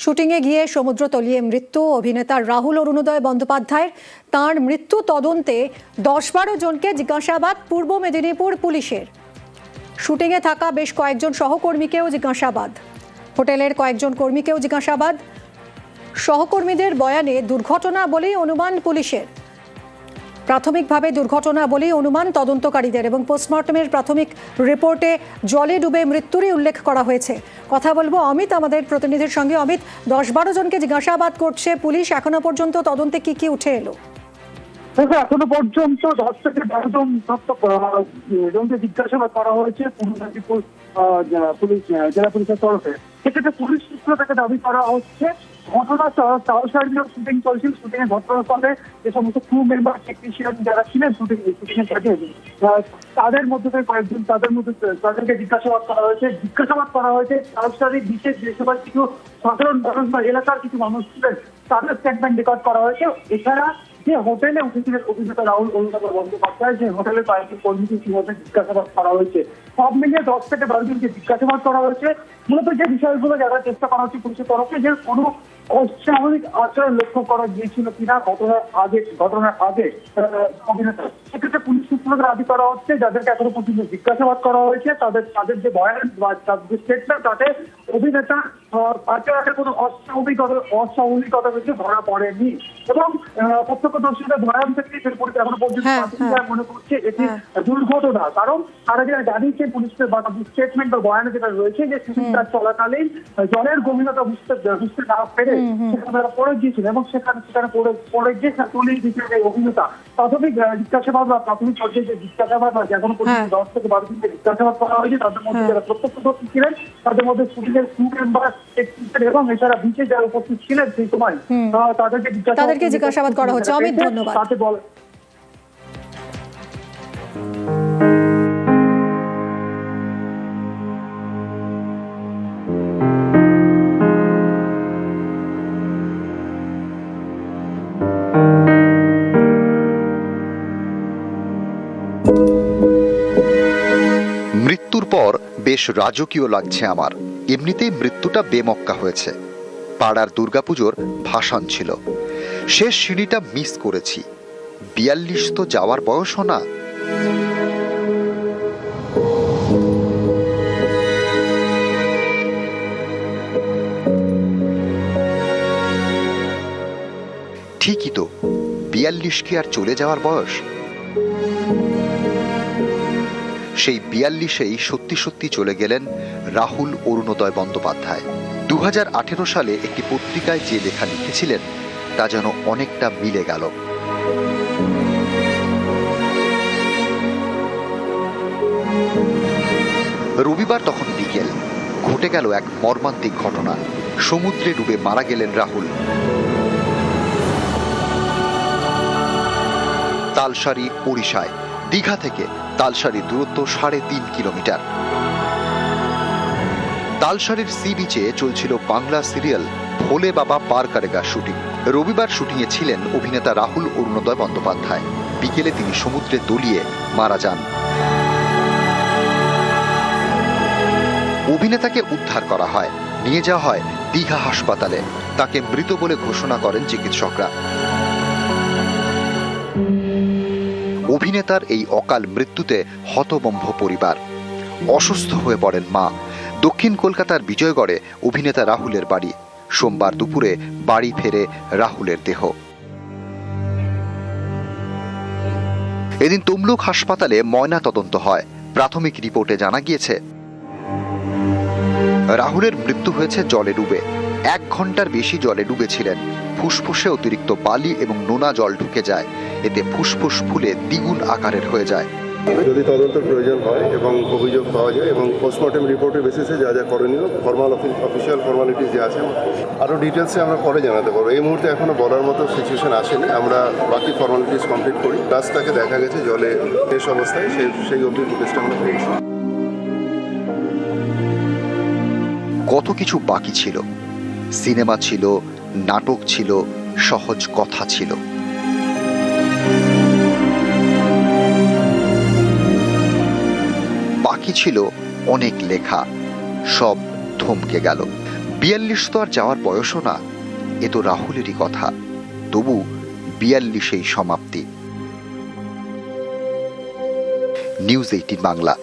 শুটিংয়ে গিয়ে সমুদ্র তলিয়ে মৃত্যু অভিনেতা রাহুল অরুণোদয় বন্দ্যোপাধ্যায়ের। তাঁর মৃত্যু তদন্তে 10-12 জনকে জিজ্ঞাসাবাদ পূর্ব মেদিনীপুর পুলিশের। শুটিংয়ে থাকা বেশ কয়েকজন সহকর্মীকেও জিজ্ঞাসাবাদ, হোটেলের কয়েকজন কর্মীকেও জিজ্ঞাসাবাদ। সহকর্মীদের বয়ানে দুর্ঘটনা বলেই অনুমান পুলিশের। প্রাথমিকভাবে দুর্ঘটনা বলেই অনুমান তদন্তকারীদের এবং পোস্টমর্টমের প্রাথমিক রিপোর্টে জলে ডুবে মৃত্যুরই উল্লেখ করা হয়েছে। কথা বলবো অমিত, আমাদের প্রতিনিধির সঙ্গে। অমিত, 10-12 জনকে জিজ্ঞাসাবাদ করছে পুলিশ, এখনো পর্যন্ত তদন্তে কি কি উঠে এলো? এখনো পর্যন্ত 10 থেকে 12 জনকে জিজ্ঞাসাবাদ করা হয়েছে পূর্ব মেদিনীপুর পুলিশ জেলা পুলিশের তরফে। সেক্ষেত্রে পুলিশ সূত্র থেকে দাবি করা হচ্ছে ঘটনা তালসারীর শুটিং চলছিল। শুটিং এর ঘটনাস্থলে যে সমস্ত ক্রু মেম্বার টেকনিশিয়ান যারা ছিলেন শুটিং এর কাজে, তাদের মধ্যে থেকে কয়েকজন তাদেরকে জিজ্ঞাসাবাদ করা হয়েছে। তালসারীর বিশেষ যে সবাই কিছু সাধারণ মানুষ বা এলাকার কিছু মানুষ ছিলেন তাদের স্টেটমেন্ট রেকর্ড করা হয়েছে। এছাড়া যে হোটেলে উঠেছিলেন অভিনেতা রাহুল অরুণোদয় বন্দ্যোপাধ্যায়, যে হোটেলের কয়েকজন কর্মীকে কিভাবে জিজ্ঞাসাবাদ করা হয়েছে, সব মিলিয়ে 10 থেকে 12 জনকে জিজ্ঞাসাবাদ করা হয়েছে। মূলত যে বিষয়গুলো জানার চেষ্টা করা হচ্ছে পুলিশের তরফে, যে কোনো অস্বাভাবিক আচরণ লক্ষ্য করা গিয়েছিল কিনা ঘটনার আগে অভিনেতা। সেক্ষেত্রে পুলিশ সূত্র দাবি করা হচ্ছে যাদেরকে এখনো পর্যন্ত জিজ্ঞাসাবাদ করা হয়েছে তাদের যে বয়ান বা তাদের স্টেটমেন্ট, তাতে অভিনেতা আচরণের কোনো অস্বাভাবিকতা কিছু ধরা পড়েনি এবং প্রত্যক্ষদর্শীদের বয়ান থেকে এখনো পর্যন্ত মনে করছে এটি দুর্ঘটনা। কারণ তারা যেটা জানিয়েছে পুলিশের স্টেটমেন্ট বা বয়ানে যেটা রয়েছে, যে শুটিং কাজ চলাকালীন জলের গভীরতা বুঝতে না পেরে সেখানে তারা পড়ে গিয়েছিল এবং সেখানে পড়ে গিয়ে তলিয়ে দিয়েছিলেন এই অভিনেতা। প্রাথমিক জিজ্ঞাসাবাদ বা প্রাথমিক পর্যায়ে যে জিজ্ঞাসাবাদ বা এখনো পর্যন্ত 10 থেকে 12 জনকে জিজ্ঞাসাবাদ করা হয়েছে, তাদের মধ্যে যারা প্রত্যক্ষদর্শী ছিলেন, তাদের মধ্যে শুটিং এর ক্রু মেম্বার এবং এছাড়া বিচে যারা উপস্থিত ছিলেন সেই সময় তাদেরকে জিজ্ঞাসাবাদ করা হচ্ছে। অমিত, ধন্যবাদ। তাতে বলে মৃত্যুর পর বেশ রাজকীয় লাগছে আমার। এমনিতেই মৃত্যুটা বেমক্কা হয়েছে। পাড়ার দুর্গাপুজোর ভাসান ছিল, শেষ সিঁড়িটা মিস করেছি। 42 তো যাওয়ার বয়সও না। ঠিকই তো, 42 কি আর চলে যাওয়ার বয়স? সেই 42-এই সত্যি সত্যি চলে গেলেন রাহুল অরুণোদয় বন্দ্যোপাধ্যায়। 2018 সালে একটি পত্রিকায় যে লেখা লিখেছিলেন তা যেন অনেকটা মিলে গেল। রবিবার তখন বিকেল, ঘটে গেল এক মর্মান্তিক ঘটনা। সমুদ্রে ডুবে মারা গেলেন রাহুল। তালসারী, ওড়িশায়। দীঘা থেকে তালসারীর দূরত্ব 3.5 কিলোমিটার। তালসারীর সি বিচে চলছিল বাংলা সিরিয়াল ভোলে বাবা পার করেগা শুটিং। রবিবার শুটিংয়ে ছিলেন অভিনেতা রাহুল অরুণোদয় বন্দ্যোপাধ্যায়। বিকেলে তিনি সমুদ্রে তলিয়ে মারা যান। অভিনেতাকে উদ্ধার করা হয়, নিয়ে যাওয়া হয় দীঘা হাসপাতালে। তাকে মৃত বলে ঘোষণা করেন চিকিৎসকরা। অভিনেতার এই অকাল মৃত্যুতে হতভম্ব পরিবার। অসুস্থ হয়ে পড়েন মা। দক্ষিণ কলকাতার বিজয়গড়ে অভিনেতা রাহুলের বাড়ি। সোমবার দুপুরে বাড়ি ফেরে রাহুলের দেহ। এদিন তমলুক হাসপাতালে ময়না তদন্ত হয়। প্রাথমিক রিপোর্টে জানা গিয়েছে রাহুলের মৃত্যু হয়েছে জলে ডুবে। 1 ঘন্টার বেশি জলে ডুবেছিলেন। ফুসফুসে অতিরিক্ত বালি এবং নোনা জল ঢুকে যায়। এতে ফুসফুস ফুলে দ্বিগুণ আকারের হয়ে যায়। যদি তদন্তের প্রয়োজন হয় এবং অভিযোগ পাওয়া যায় এবং পোস্টমর্টম রিপোর্টের বেসিসে যা যা করণীয় অফিসিয়াল ফর্মালিটিস যে আছে আরও ডিটেলসে আমরা পরে জানাতে পারবো। এই মুহূর্তে এখনো বলার মতো সিচুয়েশন আসেনি। আমরা বাকি ফর্মালিটিস কমপ্লিট করি। লাস্টটাকে দেখা গেছে জলে শেষ অবস্থায়, সেই অবধি ফুটেজটা আমরা পেয়েছি। কত কিছু বাকি ছিল। সিনেমা ছিল, নাটক ছিল, সহজ কথা ছিল। বাকি ছিল অনেক লেখা, সব থমকে গেল। 42 তো আর যাওয়ার বয়সও না, এ তো রাহুলেরই কথা। তবু 42এই সমাপ্তি। নিউজ 18 বাংলা।